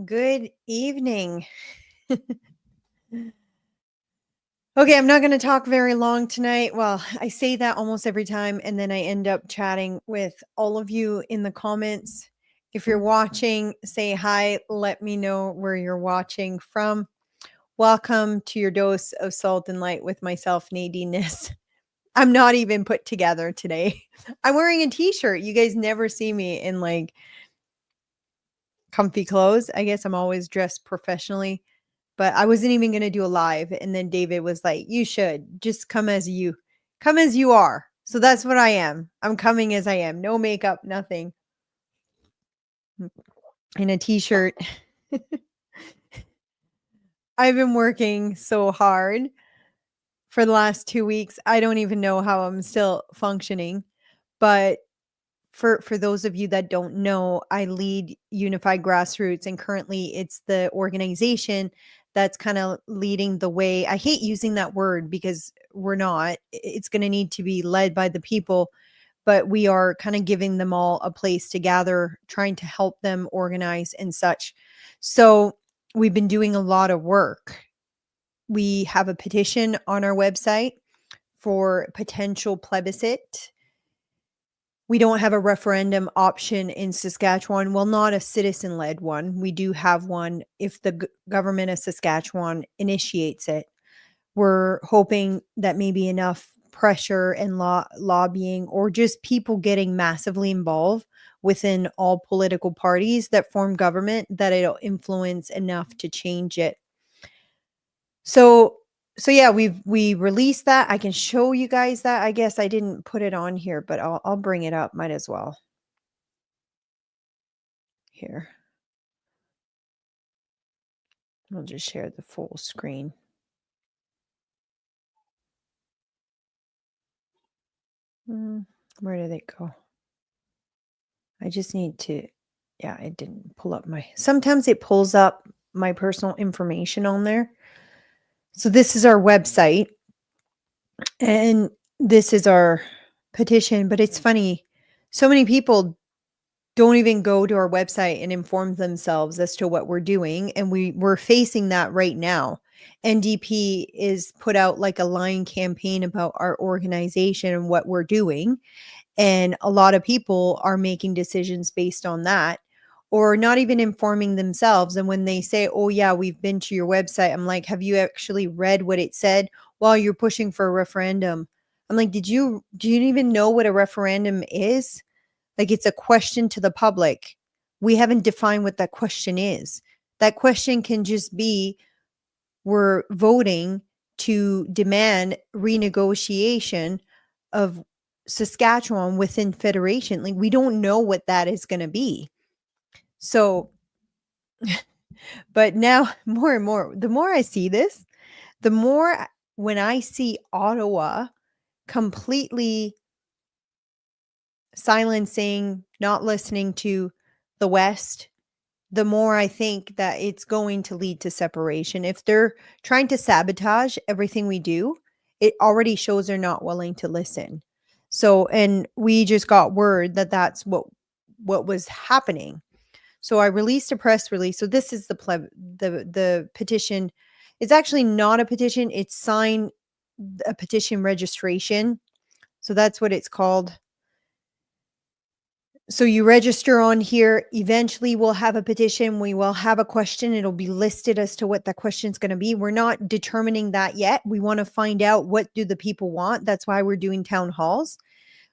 Good evening. Okay, I'm not going to talk very long tonight. Well, I say that almost every time, and then I end up chatting with all of you in the comments. If you're watching, say hi. Let me know where you're watching from. Welcome to your dose of salt and light with myself, Nadine Niss. I'm not even put together today. I'm wearing a t-shirt. You guys never see me in like comfy clothes. I guess I'm always dressed professionally. But I wasn't even gonna do a live, and then David was like, "You should just come as you. Come as you are." So that's what I am. I'm coming as I am. No makeup, nothing. In a t-shirt. I've been working so hard for the last 2 weeks. I don't even know how I'm still functioning, but for those of you that don't know, I lead Unified Grassroots, and currently it's the organization that's kind of leading the way. I hate using that word because we're not. It's going to need to be led by the people, but we are kind of giving them all a place to gather, trying to help them organize and such. So we've been doing a lot of work. We have a petition on our website for potential plebiscite. We don't have a referendum option in Saskatchewan. Well, not a citizen-led one. We do have one if the government of Saskatchewan initiates it. We're hoping that maybe enough pressure and lobbying or just people getting massively involved within all political parties that form government that it'll influence enough to change it. So yeah, we released that. I can show you guys that. I guess I didn't put it on here, but I'll bring it up. Might as well. Here. I'll just share the full screen. Where did it go? I just need to, yeah, it didn't pull up sometimes it pulls up my personal information on there. So this is our website and this is our petition, but it's funny. So many people don't even go to our website and inform themselves as to what we're doing. And we're facing that right now. NDP is put out like a lying campaign about our organization and what we're doing. And a lot of people are making decisions based on that or not even informing themselves. And when they say, oh, yeah, we've been to your website, I'm like, have you actually read what it said while you're pushing for a referendum? I'm like, do you even know what a referendum is? Like, it's a question to the public. We haven't defined what that question is. That question can just be, we're voting to demand renegotiation of Saskatchewan within federation. Like, we don't know what that is going to be. So, but now more and more, the more I see this, the more when I see Ottawa completely silencing, not listening to the West, the more I think that it's going to lead to separation. If they're trying to sabotage everything we do, it already shows they're not willing to listen. So, and we just got word that that's what was happening. So I released a press release. So this is the petition. It's actually not a petition. It's sign a petition registration. So that's what it's called. So you register on here. Eventually we'll have a petition. We will have a question. It'll be listed as to what that question is going to be. We're not determining that yet. We want to find out, what do the people want? That's why we're doing town halls.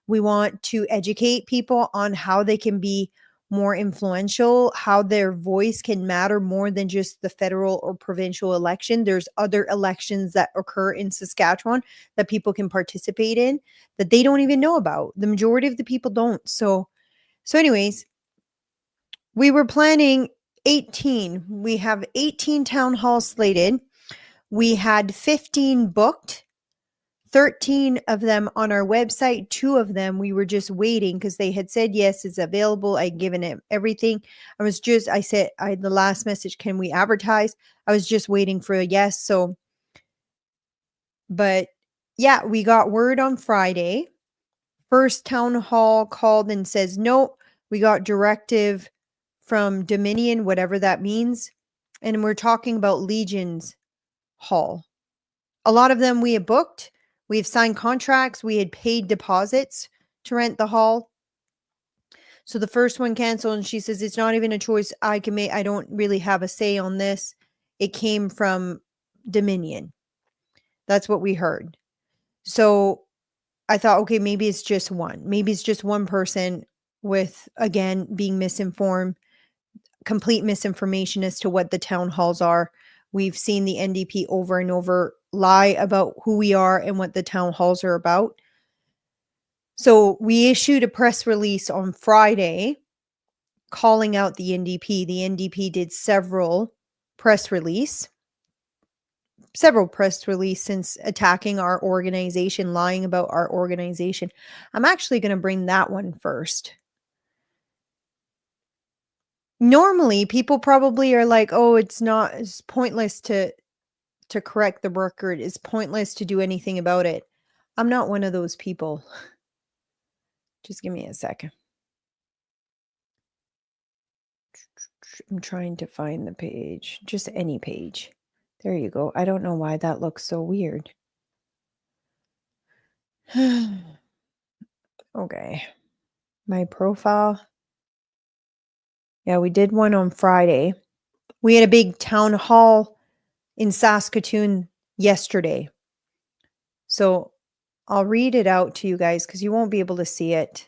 We want to educate people on how they can be more influential, how their voice can matter more than just the federal or provincial election. There's other elections that occur in Saskatchewan that people can participate in that they don't even know about. The majority of the people don't. So anyways, we were planning 18. We have 18 town halls slated. We had 15 booked, 13 of them on our website. 2 of them we were just waiting because they had said, yes, it's available. I'd given it everything. I said, the last message, can we advertise? I was just waiting for a yes. So, but yeah, we got word on Friday. First town hall called and says, no, we got directive from Dominion, whatever that means. And we're talking about Legion's hall. A lot of them we had booked. We have signed contracts. We had paid deposits to rent the hall. So the first one canceled, and she says, it's not even a choice I can make. I don't really have a say on this. It came from Dominion. That's what we heard. So I thought, okay, maybe it's just one. Maybe it's just one person with, again, being misinformed, complete misinformation as to what the town halls are. We've seen the NDP over and over lie about who we are and what the town halls are about. So we issued a press release on Friday calling out the NDP. The NDP did several press release since attacking our organization, lying about our organization. I'm actually going to bring that one first. Normally, people probably are like, oh, it's pointless to correct the record. It's pointless to do anything about it. I'm not one of those people. Just give me a second. I'm trying to find the page, just any page. There you go. I don't know why that looks so weird. Okay. My profile. Yeah, we did one on Friday. We had a big town hall in Saskatoon yesterday. So I'll read it out to you guys because you won't be able to see it.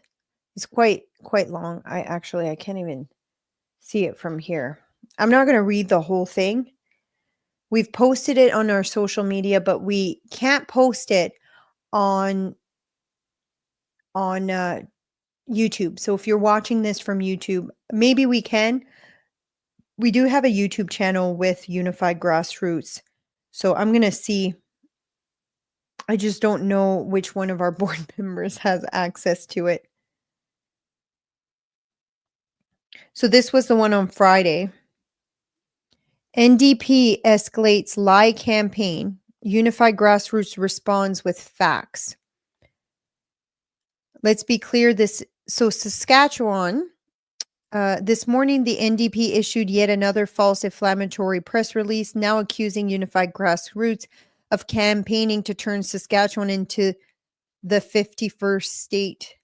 It's quite long. I can't even see it from here. I'm not going to read the whole thing. We've posted it on our social media, but we can't post it on YouTube. So if you're watching this from YouTube, maybe we can. We do have a YouTube channel with Unified Grassroots. So I'm going to see. I just don't know which one of our board members has access to it. So this was the one on Friday. NDP escalates lie campaign. Unified Grassroots responds with facts. Let's be clear. So Saskatchewan, this morning, the NDP issued yet another false inflammatory press release, now accusing Unified Grassroots of campaigning to turn Saskatchewan into the 51st state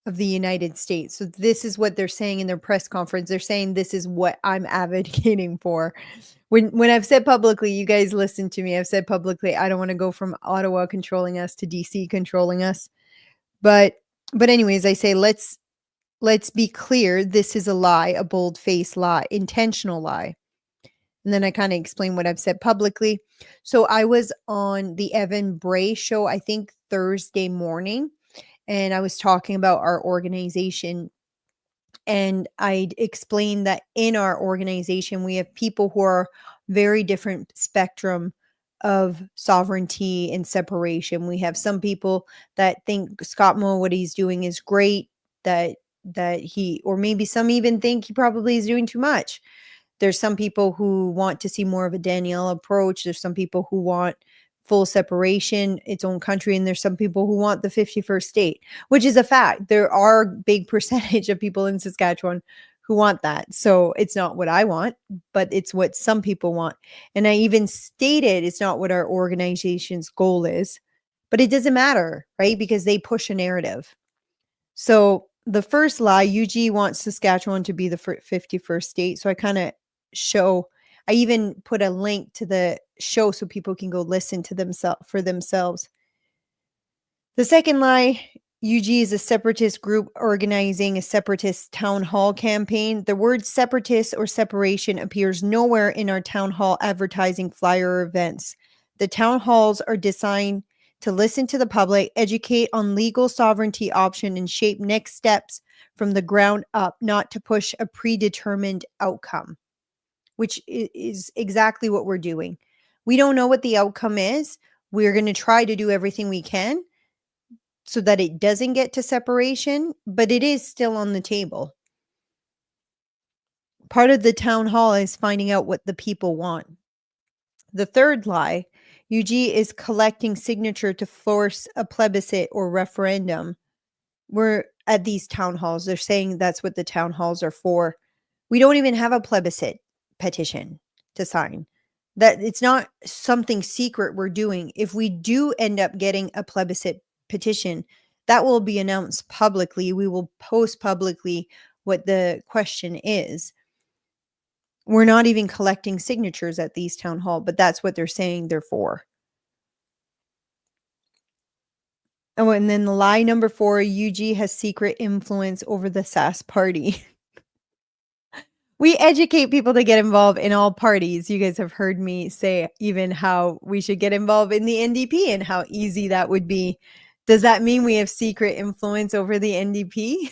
of the United States. So this is what they're saying in their press conference. They're saying this is what I'm advocating for. When I've said publicly, you guys listen to me, I've said publicly, I don't want to go from Ottawa controlling us to DC controlling us. But anyways, I say let's be clear. This is a lie, a bold-faced lie, intentional lie. And then I kind of explain what I've said publicly. So I was on the Evan Bray show, I think Thursday morning, and I was talking about our organization. And I explained that in our organization, we have people who are very different spectrum of sovereignty and separation. We have some people that think Scott Moe, what he's doing is great, that he, or maybe some even think he probably is doing too much. There's some people who want to see more of a Danielle approach. There's some people who want full separation, its own country, and there's some people who want the 51st state, which is a fact. There are a big percentage of people in Saskatchewan who want that. So it's not what I want, but it's what some people want. And I even stated it's not what our organization's goal is, but it doesn't matter, right? Because they push a narrative. So the first lie, UG wants Saskatchewan to be the 51st state. So I kind of I even put a link to the show so people can go listen to themselves. The second lie, UG is a separatist group organizing a separatist town hall campaign. The word separatist or separation appears nowhere in our town hall advertising flyer or events. The town halls are designed to listen to the public, educate on legal sovereignty option, and shape next steps from the ground up, not to push a predetermined outcome, which is exactly what we're doing. We don't know what the outcome is. We're going to try to do everything we can so that it doesn't get to separation, but it is still on the table. Part of the town hall is finding out what the people want. The third lie, UG is collecting signature to force a plebiscite or referendum. We're at these town halls. They're saying that's what the town halls are for. We don't even have a plebiscite petition to sign. That it's not something secret we're doing. If we do end up getting a plebiscite petition, that will be announced publicly. We will post publicly what the question is. We're not even collecting signatures at these town hall, but that's what they're saying they're for. Oh, and then the lie number 4, UG has secret influence over the SAS party. We educate people to get involved in all parties. You guys have heard me say even how we should get involved in the NDP and how easy that would be. Does that mean we have secret influence over the NDP?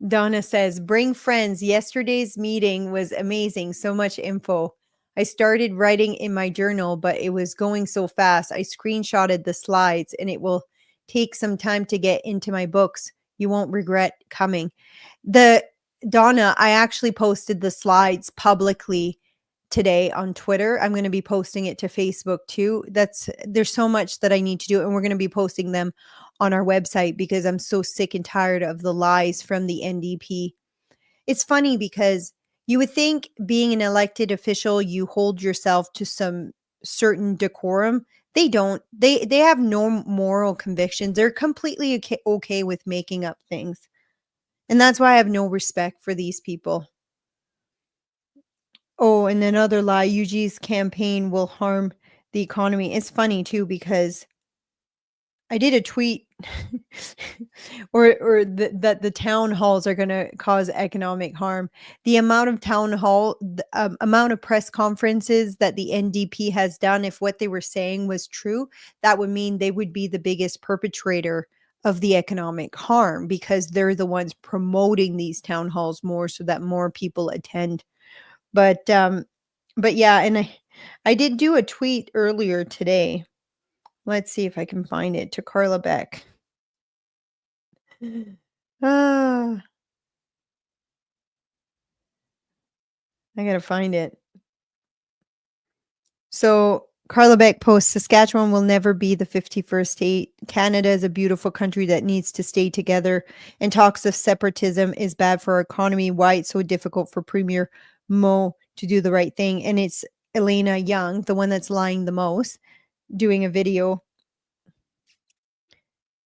Donna says, bring friends. Yesterday's meeting was amazing. So much info. I started writing in my journal, but it was going so fast. I screenshotted the slides and it will take some time to get into my books. You won't regret coming. The Donna, I actually posted the slides publicly today on Twitter. I'm going to be posting it to Facebook too. There's so much that I need to do, and we're going to be posting them on our website because I'm so sick and tired of the lies from the NDP. It's funny because you would think being an elected official, you hold yourself to some certain decorum. They don't. They have no moral convictions. They're completely okay with making up things. And that's why I have no respect for these people. Oh, and another lie, UG's campaign will harm the economy. It's funny too because I did a tweet that the town halls are going to cause economic harm. The amount of amount of press conferences that the NDP has done, if what they were saying was true, that would mean they would be the biggest perpetrator of the economic harm because they're the ones promoting these town halls more so that more people attend. But yeah, and I did do a tweet earlier today. Let's see if I can find it, to Carla Beck. Ah, I gotta find it. So Carla Beck posts, Saskatchewan will never be the 51st state. Canada is a beautiful country that needs to stay together, and talks of separatism is bad for our economy. Why it's so difficult for Premier Mo to do the right thing. And it's Elena Young, the one that's lying the most, doing a video.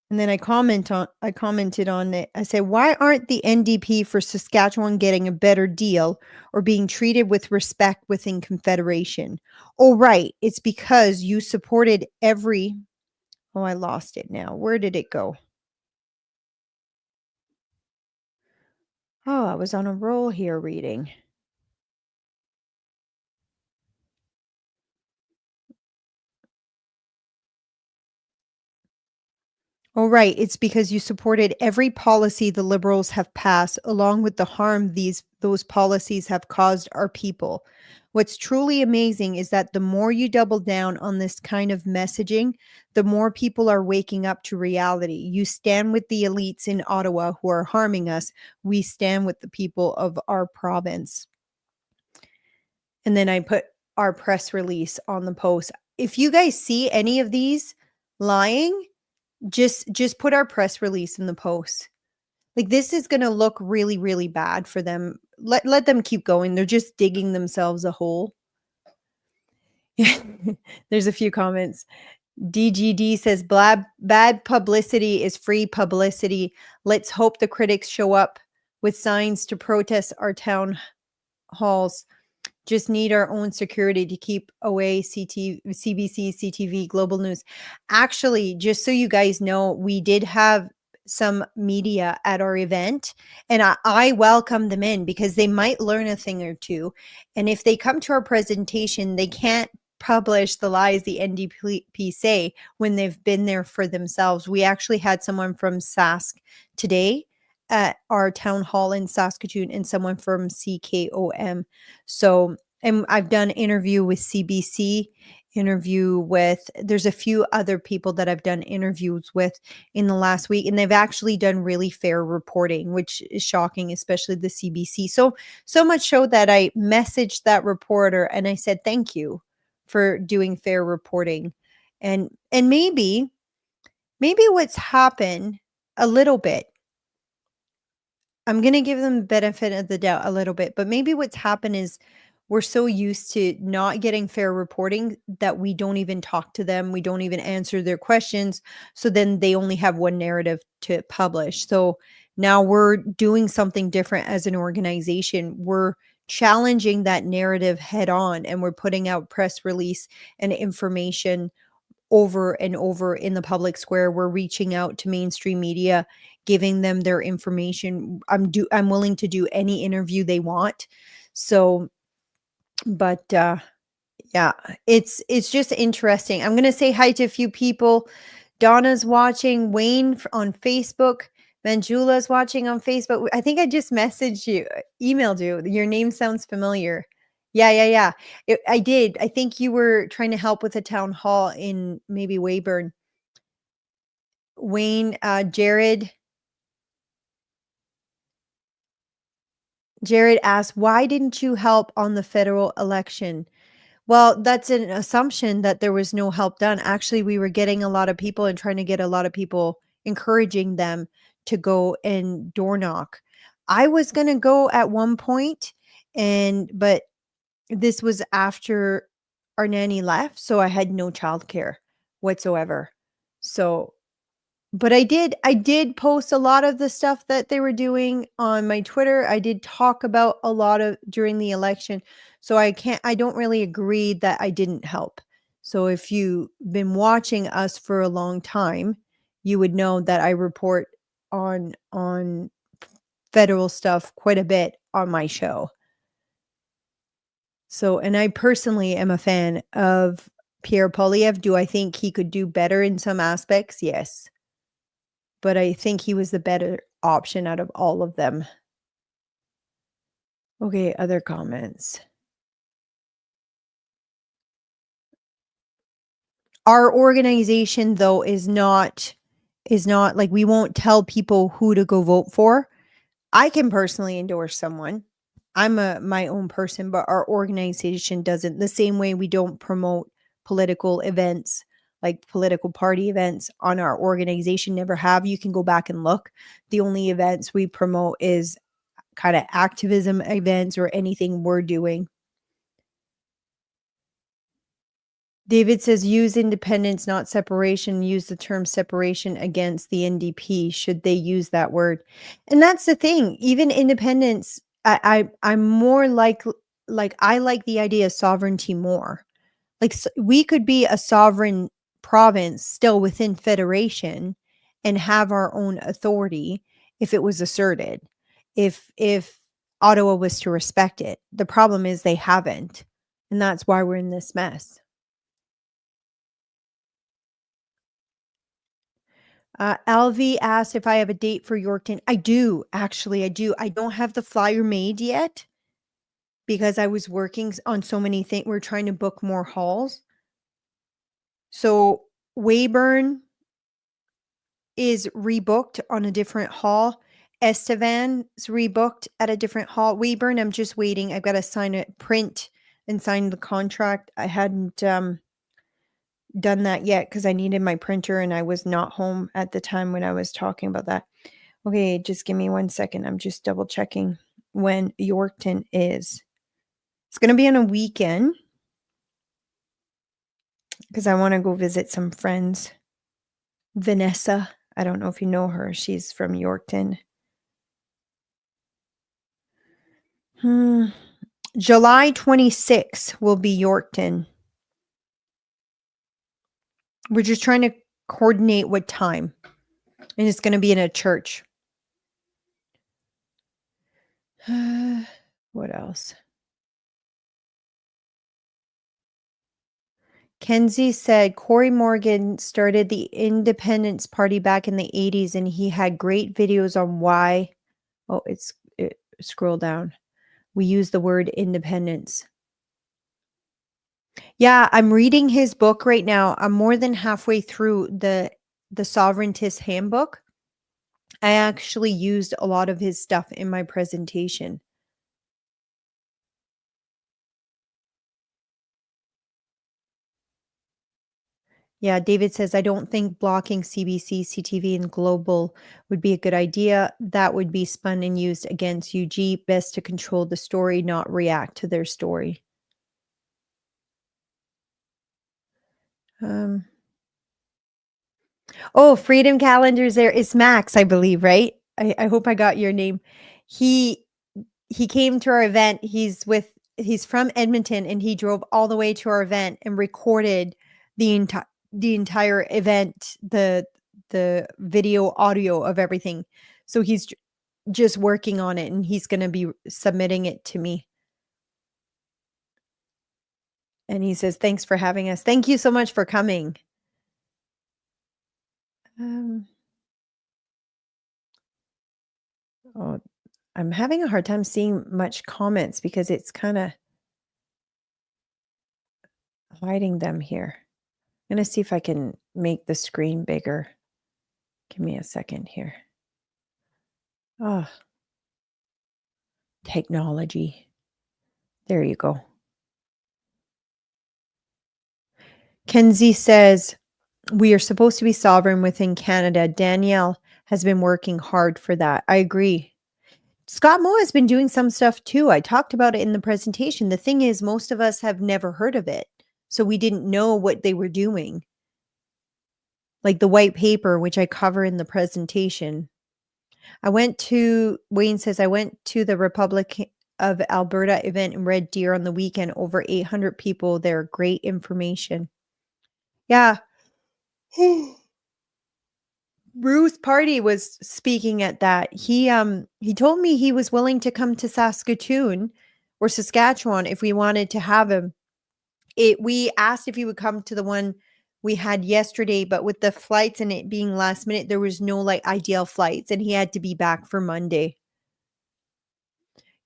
And then I commented on it. I said, why aren't the NDP for Saskatchewan getting a better deal or being treated with respect within Confederation? Oh, right. It's because you supported every. Oh, I lost it now. Where did it go? Oh, I was on a roll here reading. Oh, right. It's because you supported every policy the Liberals have passed, along with the harm those policies have caused our people. What's truly amazing is that the more you double down on this kind of messaging, the more people are waking up to reality. You stand with the elites in Ottawa who are harming us. We stand with the people of our province. And then I put our press release on the post. If you guys see any of these lying, just put our press release in the post. Like, this is going to look really, really bad for them. Let them keep going. They're just digging themselves a hole. There's a few comments. DGD says bad publicity is free publicity. Let's hope the critics show up with signs to protest our town halls. Just need our own security to keep away CBC, CTV, Global News. Actually, just so you guys know, we did have some media at our event, and I welcome them in because they might learn a thing or two. And if they come to our presentation, they can't publish the lies the NDP say when they've been there for themselves. We actually had someone from Sask today at our town hall in Saskatoon and someone from CKOM. So, and I've done interview with CBC, there's a few other people that I've done interviews with in the last week, and they've actually done really fair reporting, which is shocking, especially the CBC. So much so that I messaged that reporter and I said, thank you for doing fair reporting. And maybe what's happened a little bit, I'm gonna give them the benefit of the doubt a little bit, but maybe what's happened is we're so used to not getting fair reporting that we don't even talk to them, we don't even answer their questions, so then they only have one narrative to publish. So now we're doing something different as an organization. We're challenging that narrative head on, and we're putting out press release and information over and over in the public square. We're reaching out to mainstream media, giving them their information. I'm willing to do any interview they want. So, but yeah, it's just interesting. I'm gonna say hi to a few people. Donna's watching, Wayne on Facebook, Manjula's watching on Facebook. I think I just messaged you, emailed you. Your name sounds familiar. Yeah, yeah, yeah. I did. I think you were trying to help with a town hall in maybe Weyburn. Wayne, Jared asked, why didn't you help on the federal election? Well, that's an assumption that there was no help done. Actually, we were getting a lot of people and trying to get a lot of people, encouraging them to go and door knock. I was going to go at one point, but this was after our nanny left, so I had no childcare whatsoever. So but I did post a lot of the stuff that they were doing on my Twitter. I did talk about a lot of during the election. So I don't really agree that I didn't help. So if you've been watching us for a long time, you would know that I report on federal stuff quite a bit on my show. So, and I personally am a fan of Pierre Polyev. Do I think he could do better in some aspects? Yes. But I think he was the better option out of all of them. Okay, other comments. Our organization though is not like we won't tell people who to go vote for. I can personally endorse someone. I'm my own person, but our organization doesn't. The same way we don't promote political events, like political party events on our organization, never have. You can go back and look. The only events we promote is kind of activism events or anything we're doing. David says use independence, not separation. Use the term separation against the NDP. Should they use that word? And that's the thing. Even independence, I'm more like I like the idea of sovereignty more. Like we could be a sovereign province still within federation and have our own authority if it was asserted. If Ottawa was to respect it. The problem is they haven't. And that's why we're in this mess. LV asked if I have a date for Yorkton. I do, actually, I do. I don't have the flyer made yet because I was working on so many things. We're trying to book more halls. So Weyburn is rebooked on a different hall. Estevan's rebooked at a different hall. Weyburn, I'm just waiting. I've got to sign a print and sign the contract. I hadn't done that yet because I needed my printer and I was not home at the time when I was talking about that. Okay, just give me 1 second. I'm just double checking when Yorkton is. It's going to be on a weekend because I want to go visit some friends. Vanessa, I don't know if you know her. She's from Yorkton. July 26th will be Yorkton. We're just trying to coordinate what time. And it's going to be in a church. What else? Kenzie said Corey Morgan started the Independence Party back in the 80s and he had great videos on why. Oh, scroll down. We use the word independence. Yeah, I'm reading his book right now. I'm more than halfway through the Sovereigntist Handbook. I actually used a lot of his stuff in my presentation. Yeah, David says, I don't think blocking CBC, CTV, and Global would be a good idea. That would be spun and used against UG. Best to control the story, not react to their story. Um, oh, Freedom Calendars there is Max, I believe, right? I hope I got your name. He he came to our event. He's from Edmonton and he drove all the way to our event and recorded the entire event, the video, audio of everything. So he's just working on it and he's going to be submitting it to me. And he says, "Thanks for having us. Thank you so much for coming." Um, oh, I'm having a hard time seeing much comments because it's kind of hiding them here. I'm going to see if I can make the screen bigger. Give me a second here. Oh, technology. There you go. Kenzie says, we are supposed to be sovereign within Canada. Danielle has been working hard for that. I agree. Scott Moe has been doing some stuff too. I talked about it in the presentation. The thing is, most of us have never heard of it. So we didn't know what they were doing. Like the white paper, which I cover in the presentation. Wayne says, I went to the Republic of Alberta event in Red Deer on the weekend. Over 800 people there. Great information. Yeah. Bruce Party was speaking at that. He told me he was willing to come to Saskatoon or Saskatchewan if we wanted to have him. We asked if he would come to the one we had yesterday, but with the flights and it being last minute, there was no like ideal flights and he had to be back for Monday.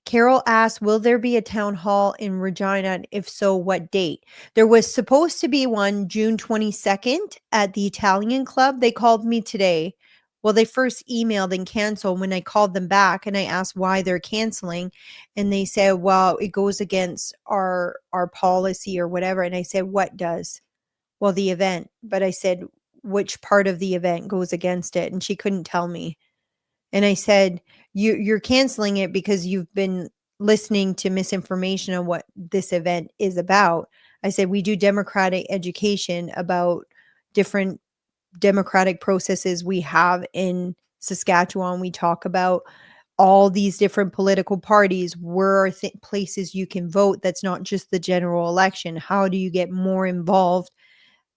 Carol asked, will there be a town hall in Regina? And if so, what date? There was supposed to be one June 22nd at the Italian Club. They called me today. Well, they first emailed and canceled. When I called them back and I asked why they're canceling, and they said, well, it goes against our policy or whatever. And I said, what does? Well, the event. But I said, which part of the event goes against it? And she couldn't tell me. And I said, you're canceling it because you've been listening to misinformation on what this event is about. I said, we do democratic education about different democratic processes we have in Saskatchewan. We talk about all these different political parties. Where are places you can vote that's not just the general election? How do you get more involved?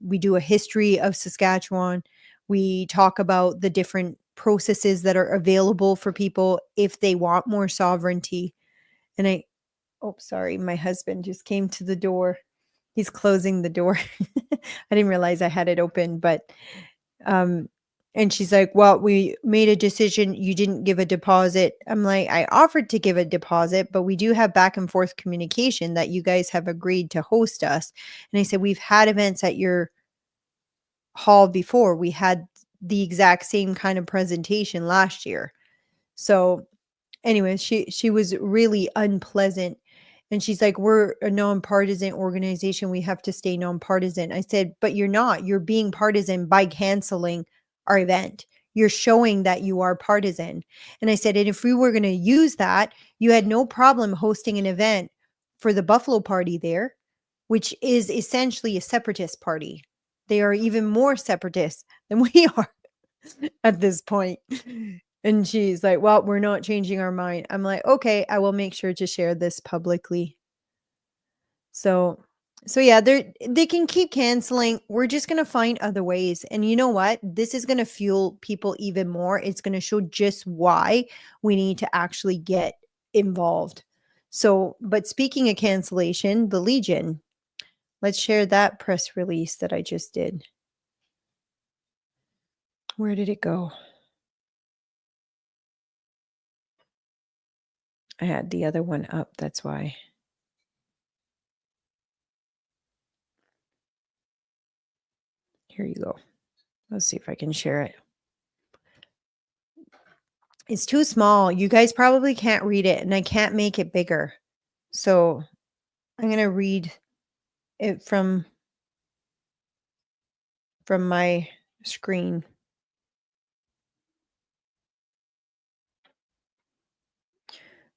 We do a history of Saskatchewan. We talk about the different processes that are available for people if they want more sovereignty. And oh, sorry, my husband just came to the door. He's closing the door. I didn't realize I had it open, but, um, and she's like, well, we made a decision. You didn't give a deposit. I'm like, I offered to give a deposit, but we do have back and forth communication that you guys have agreed to host us. And I said, we've had events at your hall before. We had the exact same kind of presentation last year. So anyways, she was really unpleasant. And she's like, we're a nonpartisan organization. We have to stay nonpartisan. I said, but you're not. You're being partisan by canceling our event. You're showing that you are partisan. And I said, and if we were going to use that, you had no problem hosting an event for the Buffalo Party there, which is essentially a separatist party. They are even more separatist than we are at this point. And she's like, well, we're not changing our mind. I'm like, okay, I will make sure to share this publicly. So, so yeah, they can keep canceling. We're just going to find other ways. And you know what? This is going to fuel people even more. It's going to show just why we need to actually get involved. So, but speaking of cancellation, the Legion, let's share that press release that I just did. Where did it go? I had the other one up, that's why. Here you go. Let's see if I can share it. It's too small. You guys probably can't read it, and I can't make it bigger. So I'm going to read it from from my screen.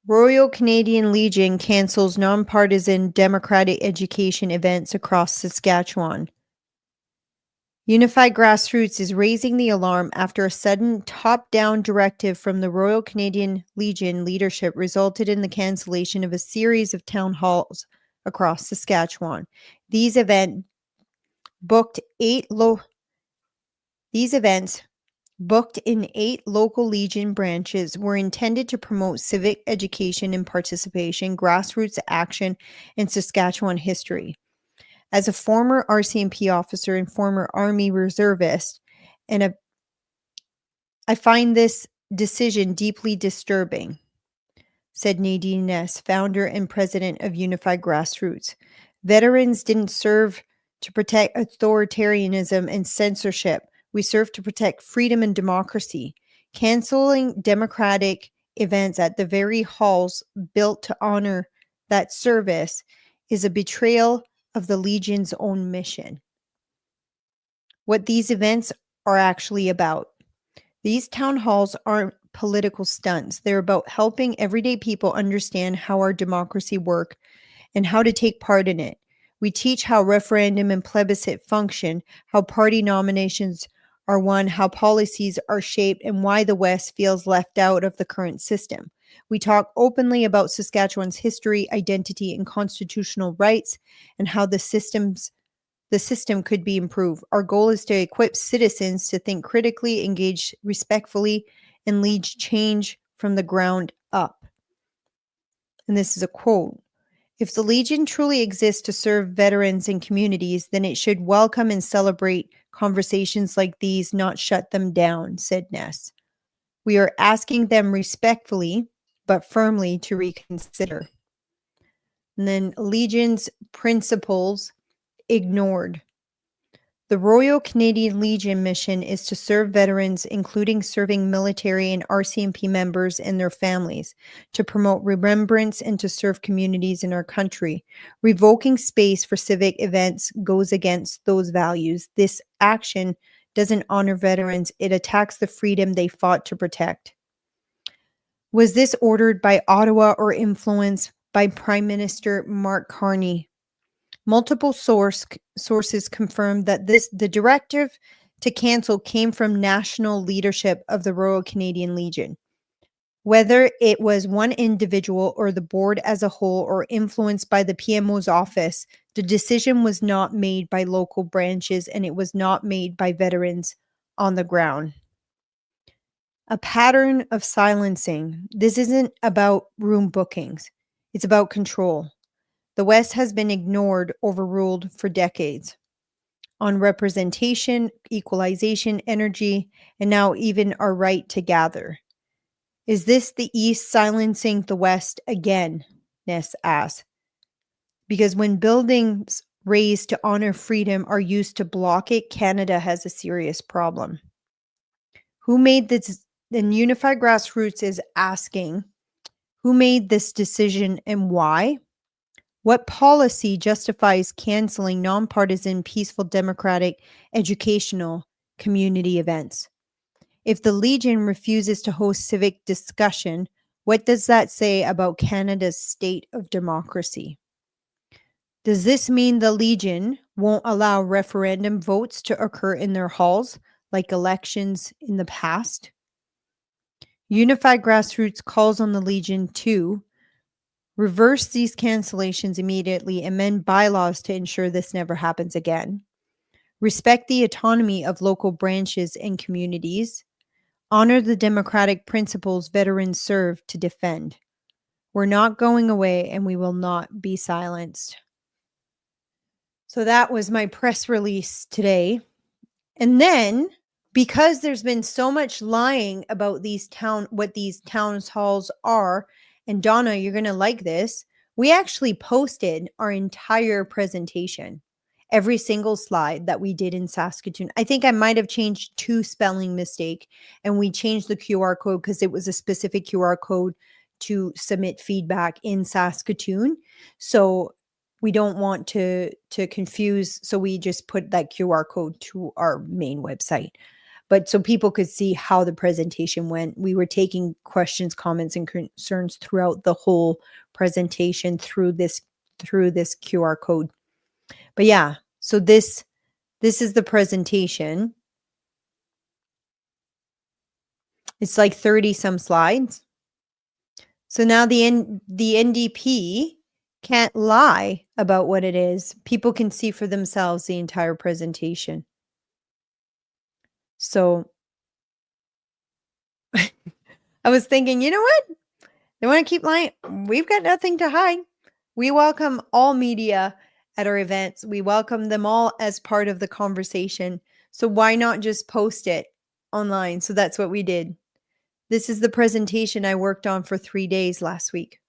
Royal Canadian Legion cancels nonpartisan democratic education events across Saskatchewan. Unified Grassroots is raising the alarm after a sudden top-down directive from the Royal Canadian Legion leadership resulted in the cancellation of a series of town halls across Saskatchewan. These events booked in 8 local Legion branches were intended to promote civic education and participation, grassroots action, and Saskatchewan history. As a former RCMP officer and former Army reservist, I find this decision deeply disturbing, said Nadine Ness, founder and president of Unified Grassroots. Veterans didn't serve to protect authoritarianism and censorship. We serve to protect freedom and democracy. Canceling democratic events at the very halls built to honor that service is a betrayal of the Legion's own mission. What these events are actually about. These town halls aren't political stunts. They're about helping everyday people understand how our democracy works and how to take part in it. We teach how referendum and plebiscite function, how party nominations are won, how policies are shaped, and why the West feels left out of the current system. We talk openly about Saskatchewan's history, identity, and constitutional rights, and how the system could be improved. Our goal is to equip citizens to think critically, engage respectfully, and lead change from the ground up. And this is a quote. If the Legion truly exists to serve veterans and communities, then it should welcome and celebrate conversations like these, not shut them down, said Ness. We are asking them respectfully, but firmly to reconsider. And then Legion's principles ignored. The Royal Canadian Legion mission is to serve veterans, including serving military and RCMP members and their families, to promote remembrance and to serve communities in our country. Revoking space for civic events goes against those values. This action doesn't honor veterans, it attacks the freedom they fought to protect. Was this ordered by Ottawa or influenced by Prime Minister Mark Carney? Multiple sources confirmed that the directive to cancel came from national leadership of the Royal Canadian Legion. Whether it was one individual or the board as a whole or influenced by the PMO's office, the decision was not made by local branches and it was not made by veterans on the ground. A pattern of silencing. This isn't about room bookings. It's about control. The West has been ignored, overruled for decades on representation, equalization, energy, and now even our right to gather. Is this the East silencing the West again? Ness asked. Because when buildings raised to honor freedom are used to block it, Canada has a serious problem. Who made this? And Unified Grassroots is asking, who made this decision and why? What policy justifies canceling nonpartisan, peaceful, democratic, educational community events? If the Legion refuses to host civic discussion, what does that say about Canada's state of democracy? Does this mean the Legion won't allow referendum votes to occur in their halls like elections in the past? Unified Grassroots calls on the Legion to reverse these cancellations immediately, amend bylaws to ensure this never happens again. Respect the autonomy of local branches and communities. Honor the democratic principles veterans serve to defend. We're not going away and we will not be silenced. So that was my press release today. And then, because there's been so much lying about what these town halls are, and Donna, you're going to like this. We actually posted our entire presentation, every single slide that we did in Saskatoon. I think I might have changed 2 spelling mistake, and we changed the QR code because it was a specific QR code to submit feedback in Saskatoon. So we don't want to confuse, so we just put that QR code to our main website. But so people could see how the presentation went. We were taking questions, comments, and concerns throughout the whole presentation through this QR code. But yeah, so this is the presentation. It's like 30 some slides. So now the NDP can't lie about what it is. People can see for themselves the entire presentation. So I was thinking, you know what? They want to keep lying. We've got nothing to hide. We welcome all media at our events. We welcome them all as part of the conversation. So why not just post it online? So that's what we did. This is the presentation I worked on for 3 days last week.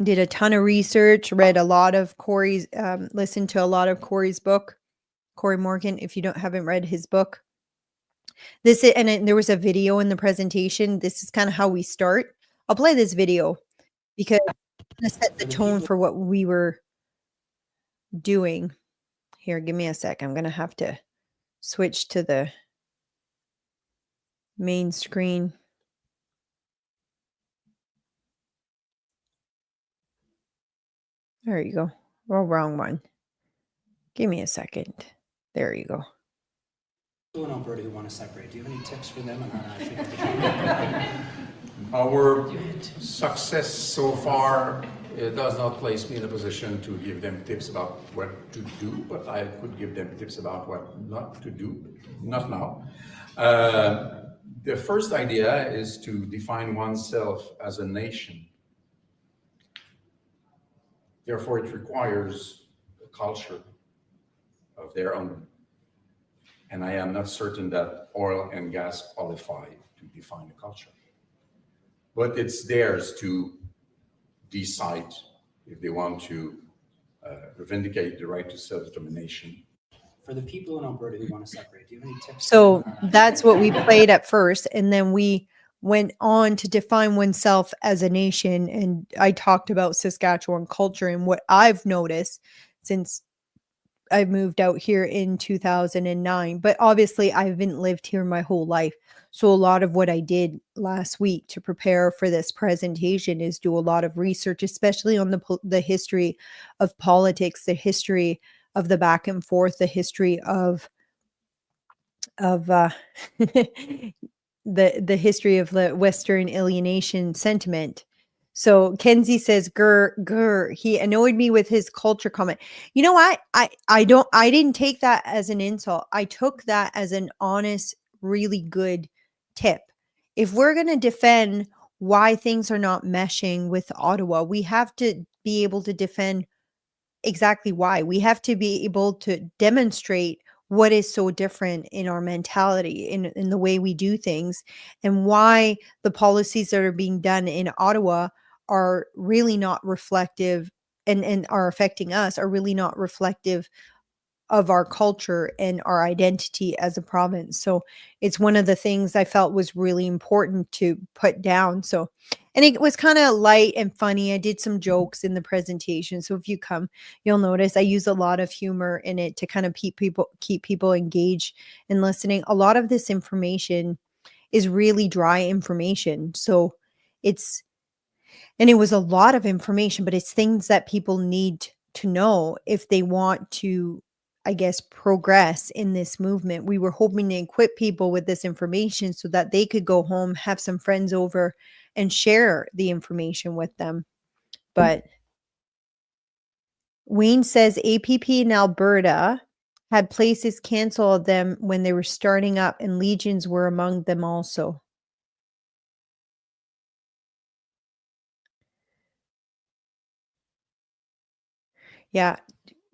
Did a ton of research, read a lot of Corey's, listened to a lot of Corey's book, Corey Morgan. If you haven't read his book, there was a video in the presentation. This is kind of how we start. I'll play this video because it's going to set the tone for what we were doing. Here, give me a sec. I'm going to have to switch to the main screen. There you go. Oh, wrong one. Give me a second. There you go. People in Alberta who want to separate, do you have any tips for them on how to actually get the Our success so far does not place me in a position to give them tips about what to do, but I could give them tips about what not to do. Not now. The first idea is to define oneself as a nation. Therefore, it requires a culture of their own. And I am not certain that oil and gas qualify to define a culture. But it's theirs to decide if they want to vindicate the right to self-determination. For the people in Alberta who want to separate, do you have any tips? So that's what we played at first. And then we went on to define oneself as a nation. And I talked about Saskatchewan culture and what I've noticed since I moved out here in 2009. But obviously, I haven't lived here my whole life. So a lot of what I did last week to prepare for this presentation is do a lot of research, especially on the history of politics, the history of the back and forth, the history of the history of the Western alienation sentiment. So Kenzie says, "Grr, grr." He annoyed me with his culture comment. You know what? I didn't take that as an insult. I took that as an honest, really good tip. If we're going to defend why things are not meshing with Ottawa, we have to be able to defend exactly why. We have to be able to demonstrate what is so different in our mentality, in the way we do things, and why the policies that are being done in Ottawa are really not reflective and are affecting us, are really not reflective of our culture and our identity as a province. So it's one of the things I felt was really important to put down. So, and it was kind of light and funny. I did some jokes in the presentation. So if you come, you'll notice I use a lot of humor in it to kind of keep people engaged and listening. A lot of this information is really dry information. So it's and it was a lot of information, but it's things that people need to know if they want to, I guess, progress in this movement. We were hoping to equip people with this information so that they could go home, have some friends over, and share the information with them. But Wayne says APP in Alberta had places cancel them when they were starting up, and Legions were among them also. Yeah.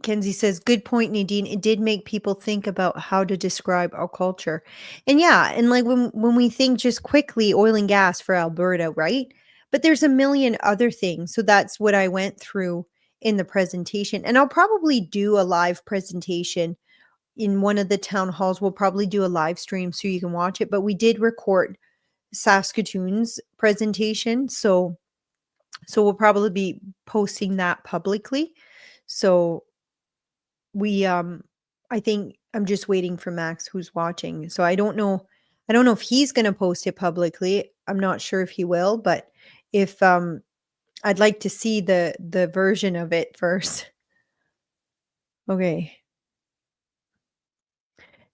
Kenzie says, good point, Nadine. It did make people think about how to describe our culture. And yeah, and like when we think just quickly oil and gas for Alberta, right? But there's a million other things. So that's what I went through in the presentation. And I'll probably do a live presentation in one of the town halls. We'll probably do a live stream so you can watch it. But we did record Saskatoon's presentation. So So we'll probably be posting that publicly. So we I think I'm just waiting for Max who's watching. So I don't know if he's going to post it publicly. I'm not sure if he will, but if I'd like to see the version of it first. Okay.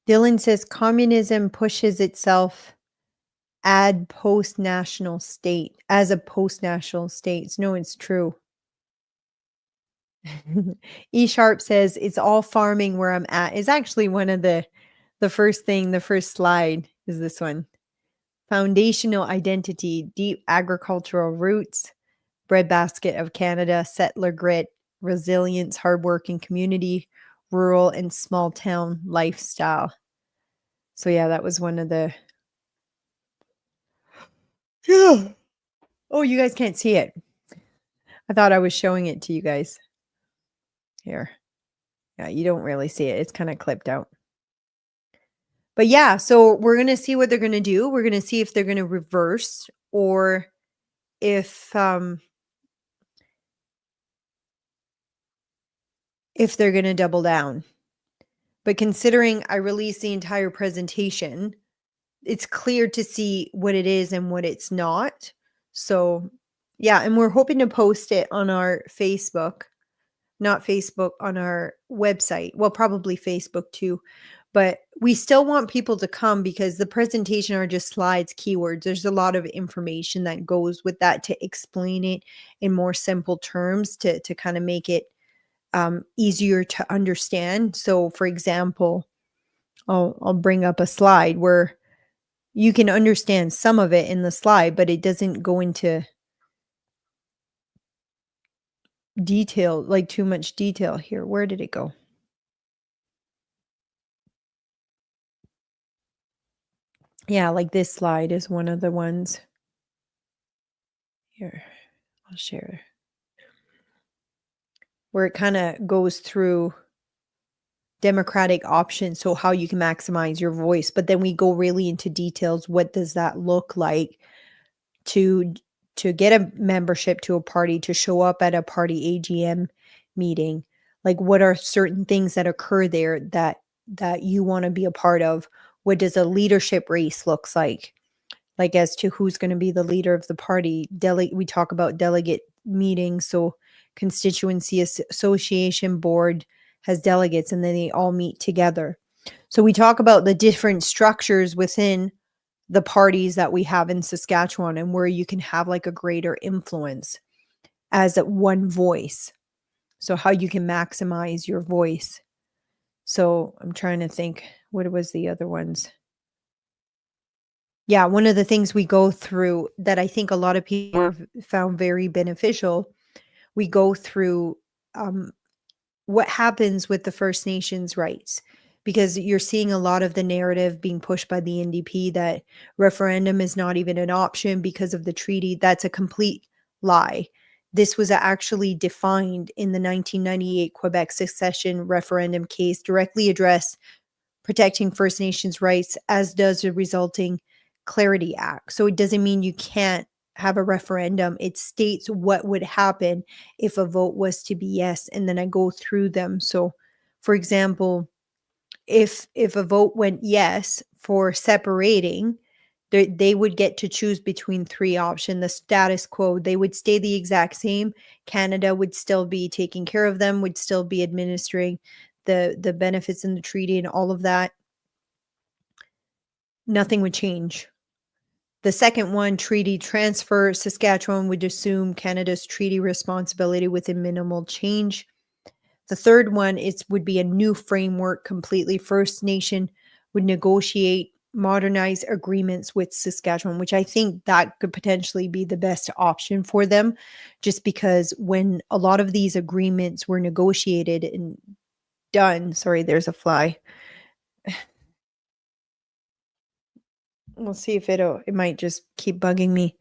Dylan says communism pushes itself ad post-national state as a post-national state. No, it's true. E Sharp says it's all farming where I'm at. Is actually one of the first slide is this one. Foundational identity, deep agricultural roots, breadbasket of Canada, settler grit, resilience, hardworking community, rural and small town lifestyle. So yeah, that was one of the yeah. Oh, you guys can't see it. I thought I was showing it to you guys. Here. Yeah, you don't really see it. It's kind of clipped out. But yeah, so we're going to see what they're going to do. We're going to see if they're going to reverse or if they're going to double down. But considering I released the entire presentation, it's clear to see what it is and what it's not. So, yeah, and we're hoping to post it on our Facebook, not Facebook, on our website. Well, probably Facebook too. But we still want people to come because the presentation are just slides, keywords. There's a lot of information that goes with that to explain it in more simple terms to kind of make it easier to understand. So, for example, I'll bring up a slide where you can understand some of it in the slide, but it doesn't go into detail, like too much detail here. Where did it go? Yeah, like this slide is one of the ones. Here, I'll share. Where it kind of goes through democratic options, so how you can maximize your voice. But then we go really into details. What does that look like to get a membership to a party, to show up at a party AGM meeting? Like, what are certain things that occur there that you want to be a part of? What does a leadership race looks like as to who's going to be the leader of the party? We talk about delegate meetings. So constituency association board has delegates and then they all meet together. So we talk about the different structures within the parties that we have in Saskatchewan and where you can have like a greater influence as one voice. So how you can maximize your voice. So I'm trying to think, what was the other ones? Yeah, one of the things we go through that I think a lot of people have found very beneficial, we go through what happens with the First Nations rights, because you're seeing a lot of the narrative being pushed by the NDP that referendum is not even an option because of the treaty. That's a complete lie. This was actually defined in the 1998 Quebec secession referendum case, directly addressed protecting First Nations rights, as does the resulting Clarity Act. So it doesn't mean you can't have a referendum. It states what would happen if a vote was to be yes, and then I go through them. So, for example, if a vote went yes for separating, they would get to choose between three options. The status quo, they would stay the exact same. Canada would still be taking care of them, would still be administering the benefits in the treaty and all of that. Nothing would change. The second one, treaty transfer, Saskatchewan would assume Canada's treaty responsibility within minimal change. The third one would be a new framework completely. First Nation would negotiate modernized agreements with Saskatchewan, which I think that could potentially be the best option for them, just because when a lot of these agreements were negotiated and done, sorry, there's a fly. We'll see if it might just keep bugging me.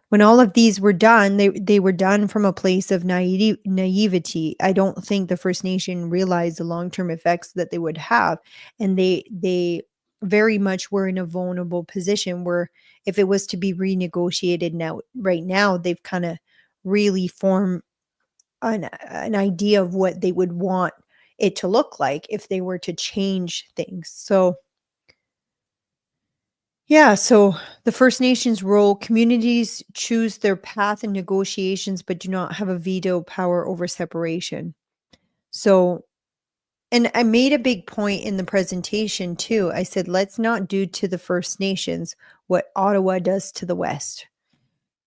When all of these were done, they were done from a place of naivety. I don't think the First Nation realized the long-term effects that they would have. And they very much were in a vulnerable position where if it was to be renegotiated right now, they've kind of really form an idea of what they would want it to look like if they were to change things. So yeah, so the First Nations role, communities choose their path in negotiations but do not have a veto power over separation. So, and I made a big point in the presentation too. I said, let's not do to the First Nations what Ottawa does to the West.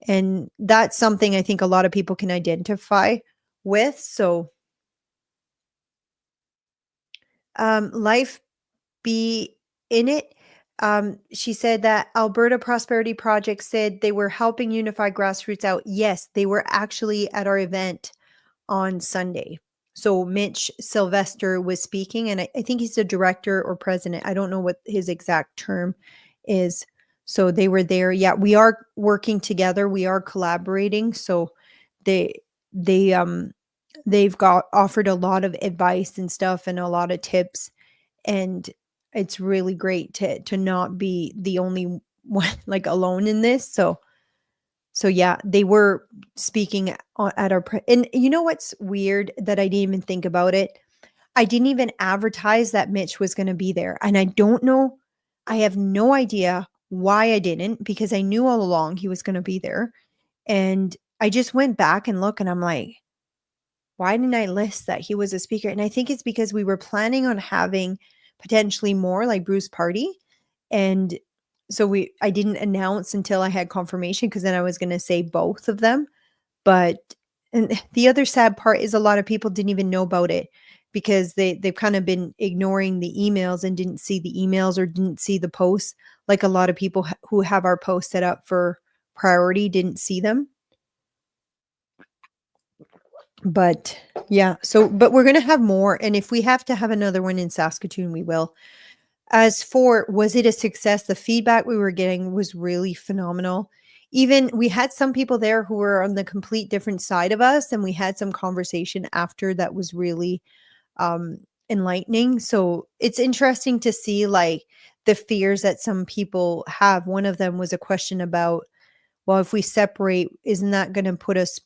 And that's something I think a lot of people can identify with. So, life be in it. She said that Alberta Prosperity Project said they were helping unify grassroots out. Yes, they were actually at our event on Sunday. So Mitch Sylvester was speaking, and I think he's the director or president. I don't know what his exact term is. So they were there. Yeah, we are working together. We are collaborating. So they they they've got offered a lot of advice and stuff and a lot of tips, and it's really great to not be the only one like alone in this. So yeah, they were speaking at our and you know what's weird that I didn't even think about it? I didn't even advertise that Mitch was going to be there. And I don't know, I have no idea why I didn't, because I knew all along he was going to be there. And I just went back and looked and I'm like, why didn't I list that he was a speaker? And I think it's because we were planning on having potentially more like Bruce Party. And so I didn't announce until I had confirmation, because then I was going to say both of them. But and the other sad part is a lot of people didn't even know about it, because they've kind of been ignoring the emails and didn't see the emails or didn't see the posts. Like a lot of people who have our posts set up for priority didn't see them. But yeah, so but we're going to have more, and if we have to have another one in Saskatoon, we will. As for was it a success, the feedback we were getting was really phenomenal. Even we had some people there who were on the complete different side of us, and we had some conversation after that was really enlightening. So it's interesting to see like the fears that some people have. One of them was a question about, well, if we separate, isn't that going to put us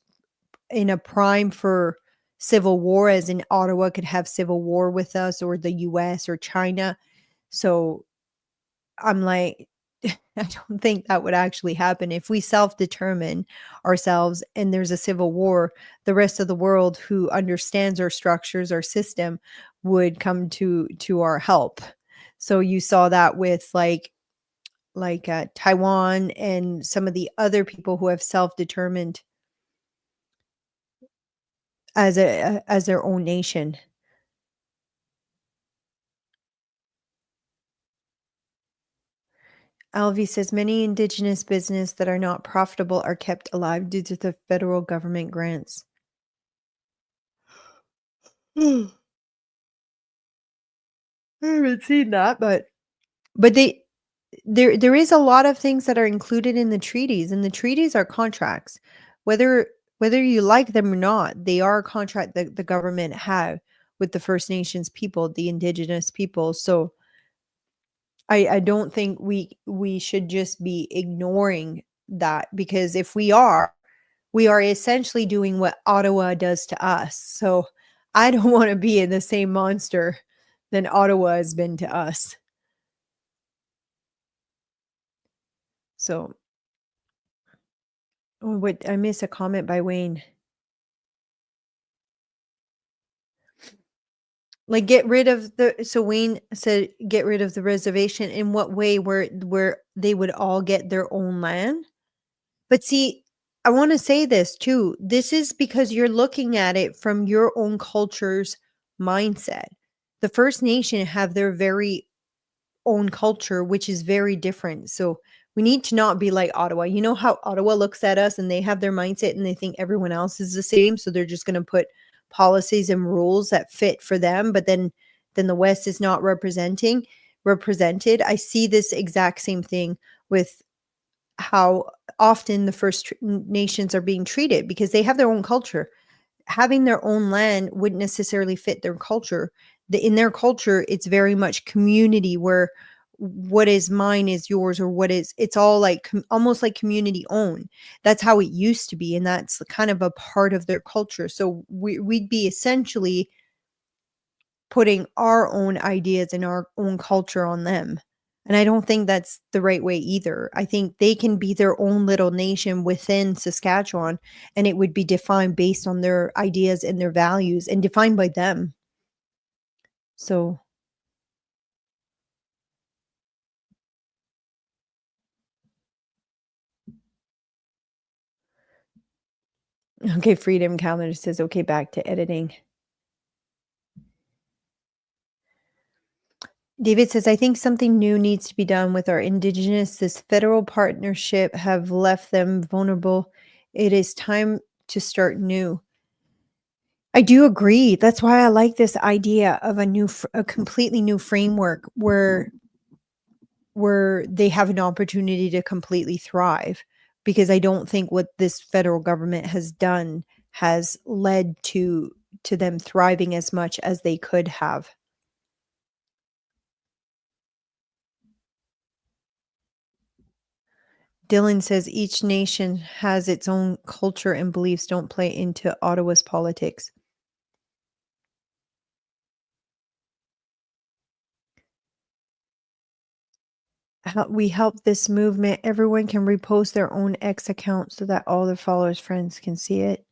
in a prime for civil war, as in Ottawa could have civil war with us, or the US or China? So I'm like, I don't think that would actually happen. If we self-determine ourselves and there's a civil war, the rest of the world who understands our structures, our system, would come to our help. So you saw that with Taiwan and some of the other people who have self-determined as their own nation. Alvy says many Indigenous business that are not profitable are kept alive due to the federal government grants. I haven't seen that, but there is a lot of things that are included in the treaties, and the treaties are contracts. Whether you like them or not, they are a contract that the government had with the First Nations people, the Indigenous people. So I don't think we should just be ignoring that, because if we are essentially doing what Ottawa does to us. So I don't want to be in the same monster than Ottawa has been to us. So, oh, wait, I missed a comment by Wayne. Like get rid of the so Wayne said get rid of the reservation. In what way? Where they would all get their own land? But see, I want to say this too. This is because you're looking at it from your own culture's mindset. The First Nation have their very own culture, which is very different. So we need to not be like Ottawa. You know how Ottawa looks at us and they have their mindset and they think everyone else is the same. So they're just going to put policies and rules that fit for them. But then the West is not represented. I see this exact same thing with how often the First Nations are being treated, because they have their own culture. Having their own land wouldn't necessarily fit their culture. In their culture, it's very much community, what is mine is yours, or it's all like almost like community owned. That's how it used to be, and that's kind of a part of their culture. So we'd be essentially putting our own ideas and our own culture on them. And I don't think that's the right way either. I think they can be their own little nation within Saskatchewan, and it would be defined based on their ideas and their values and defined by them. So, okay, Freedom Calendar says, okay, back to editing. David says, I think something new needs to be done with our Indigenous. This federal partnership have left them vulnerable. It is time to start new. I do agree. That's why I like this idea of a completely new framework where they have an opportunity to completely thrive, because I don't think what this federal government has done has led to them thriving as much as they could have. Dylan says each nation has its own culture and beliefs, don't play into Ottawa's politics. We help this movement. Everyone can repost their own X account so that all their followers, friends can see it.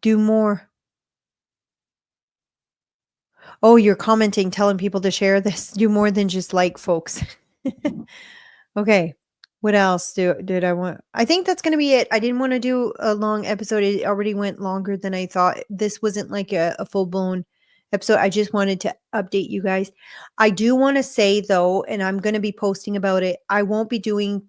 Do more. Oh, you're commenting, telling people to share this. Do more than just like, folks. Okay. What else did I want? I think that's going to be it. I didn't want to do a long episode. It already went longer than I thought. This wasn't like a full-blown episode. I just wanted to update you guys. I do want to say, though, and I'm going to be posting about it, I won't be doing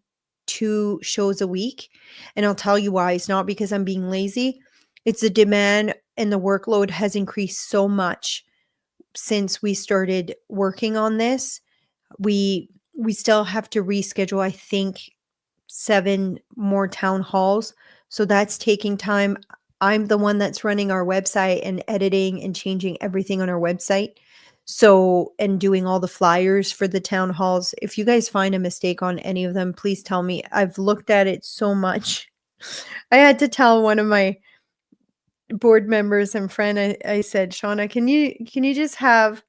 2 shows a week. And I'll tell you why. It's not because I'm being lazy. It's the demand and the workload has increased so much since we started working on this. We still have to reschedule, I think, 7 more town halls. So that's taking time. I'm the one that's running our website and editing and changing everything on our website. So, and doing all the flyers for the town halls. If you guys find a mistake on any of them, please tell me. I've looked at it so much. I had to tell one of my board members and friend, I said, Shauna, can you just have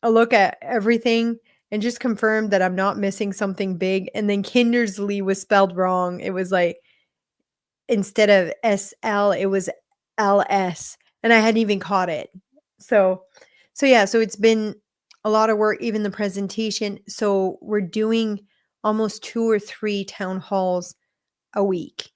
a look at everything and just confirm that I'm not missing something big? And then Kindersley was spelled wrong. It was like, instead of SL, it was LS, and I hadn't even caught it. So yeah, so it's been a lot of work, even the presentation. So we're doing almost 2 or 3 town halls a week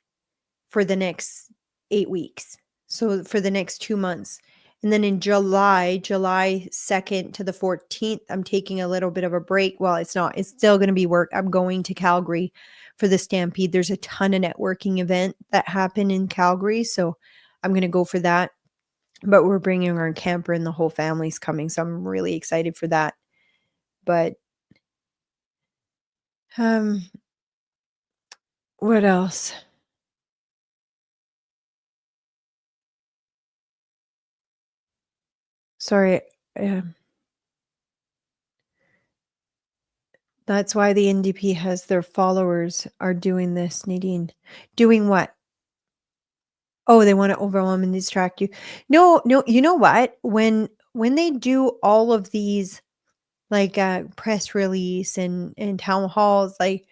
for the next 8 weeks. So for the next 2 months. And then in July 2nd to the 14th, I'm taking a little bit of a break. Well, it's not. It's still going to be work. I'm going to Calgary for the Stampede. There's a ton of networking event that happen in Calgary, so I'm going to go for that. But we're bringing our camper and the whole family's coming, so I'm really excited for that. But what else? Sorry. That's why the NDP has their followers are doing this, Nadine. Doing what? Oh, they wanna overwhelm and distract you. No, you know what? When they do all of these, like, press release and town halls, like,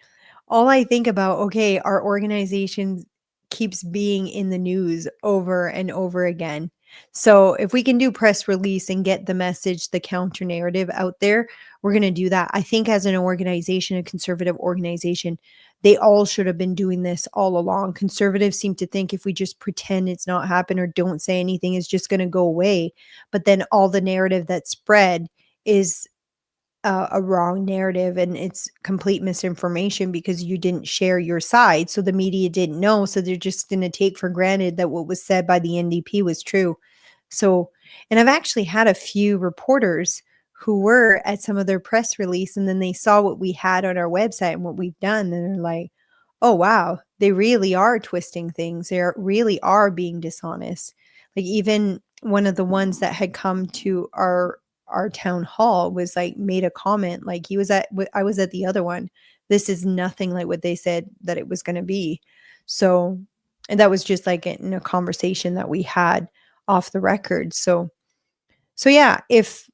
all I think about, okay, our organization keeps being in the news over and over again. So if we can do press release and get the message, the counter narrative out there, we're going to do that. I think as an organization, a conservative organization, they all should have been doing this all along. Conservatives seem to think if we just pretend it's not happened or don't say anything, it's just going to go away. But then all the narrative that's spread is a wrong narrative, and it's complete misinformation because you didn't share your side. So the media didn't know. So they're just going to take for granted that what was said by the NDP was true. So, and I've actually had a few reporters who were at some of their press release, and then they saw what we had on our website and what we've done. And they're like, oh, wow, they really are twisting things. Really are being dishonest. Like even one of the ones that had come to our our town hall was like made a comment, like I was at the other one. This is nothing like what they said that it was going to be. So, and that was just like in a conversation that we had off the record. So yeah, if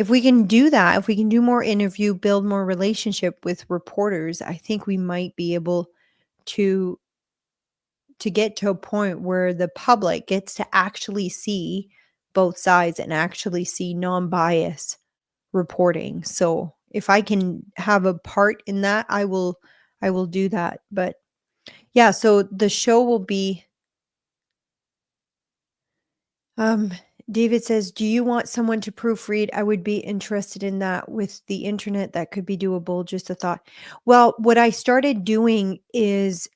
we can do that, if we can do more interview, build more relationship with reporters, I think we might be able to get to a point where the public gets to actually see both sides and actually see non-bias reporting. So if I can have a part in that, I will do that. But yeah, so the show will be um David says, "Do you want someone to proofread? I would be interested in that. With the internet, that could be doable. Just a thought." Well, what I started doing is,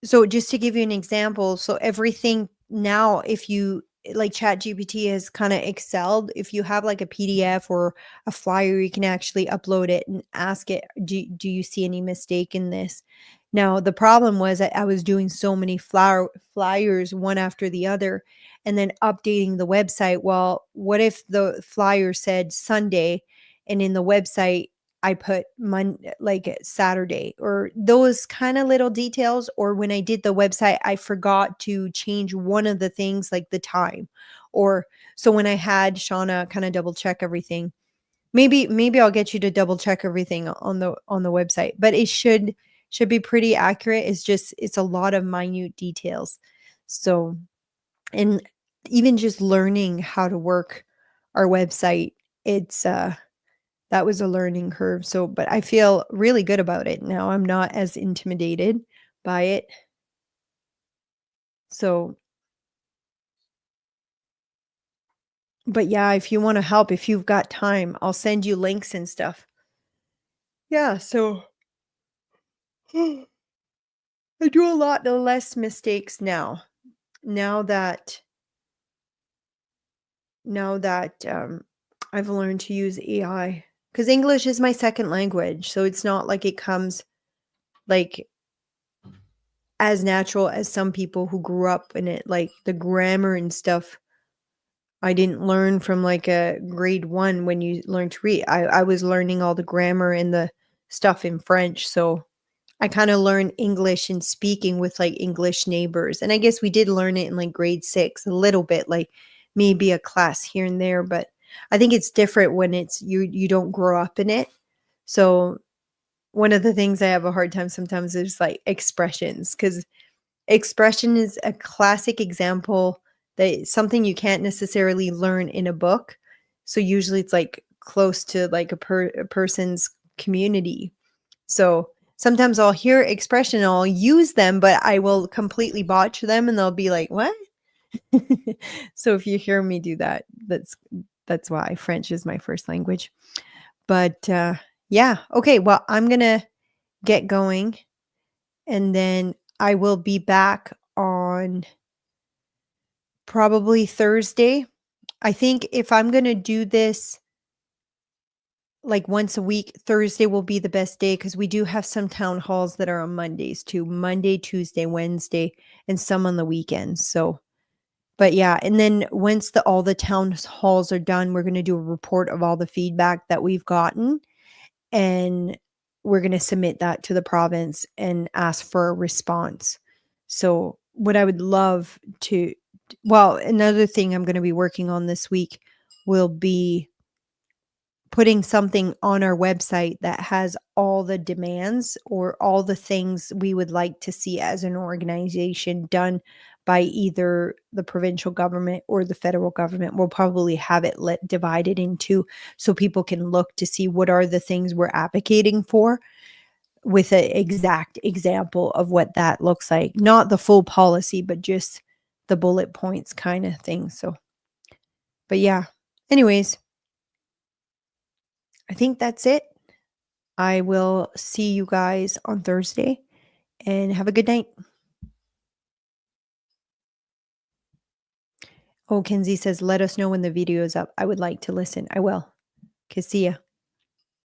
so just to give you an example, so everything now, if you like, ChatGPT has kind of excelled. If you have like a PDF or a flyer, you can actually upload it and ask it, do you see any mistake in this? Now, the problem was that I was doing so many flyers one after the other and then updating the website. Well, what if the flyer said Sunday and in the website I put like Saturday, or those kind of little details? Or when I did the website, I forgot to change one of the things like the time. Or so when I had Shauna kind of double check everything, maybe I'll get you to double check everything on the website, but it should be pretty accurate. It's a lot of minute details. So, and even just learning how to work our website, it's that was a learning curve. So, but I feel really good about it now. I'm not as intimidated by it. So, but yeah, if you want to help, if you've got time, I'll send you links and stuff. Yeah, so I do a lot less mistakes now. Now that I've learned to use AI, cuz English is my second language, so it's not like it comes like as natural as some people who grew up in it, like the grammar and stuff. I didn't learn from like a grade 1 when you learn to read. I was learning all the grammar and the stuff in French. So I kind of learned English and speaking with like English neighbors. And I guess we did learn it in like grade 6 a little bit, like maybe a class here and there, but I think it's different when it's you don't grow up in it. So one of the things I have a hard time sometimes is like expressions, cuz expression is a classic example that something you can't necessarily learn in a book. So usually it's like close to like a person's community. So sometimes I'll hear expression and I'll use them, but I will completely botch them and they'll be like, "What?" So if you hear me do that, that's why French is my first language. But yeah, okay, well, I'm going to get going and then I will be back on probably Thursday. I think if I'm going to do this like once a week, Thursday will be the best day because we do have some town halls that are on Mondays too. Monday, Tuesday, Wednesday, and some on the weekends. So, but yeah, and then once all the town halls are done, we're going to do a report of all the feedback that we've gotten, and we're going to submit that to the province and ask for a response. So, what I would love to, well, another thing I'm going to be working on this week will be putting something on our website that has all the demands or all the things we would like to see as an organization done by either the provincial government or the federal government. We'll probably have it divided into so people can look to see what are the things we're advocating for with an exact example of what that looks like. Not the full policy, but just the bullet points kind of thing. So, but yeah, anyways, I think that's it. I will see you guys on Thursday and have a good night. Oh, Kenzie says, let us know when the video is up. I would like to listen. I will. Okay, see ya.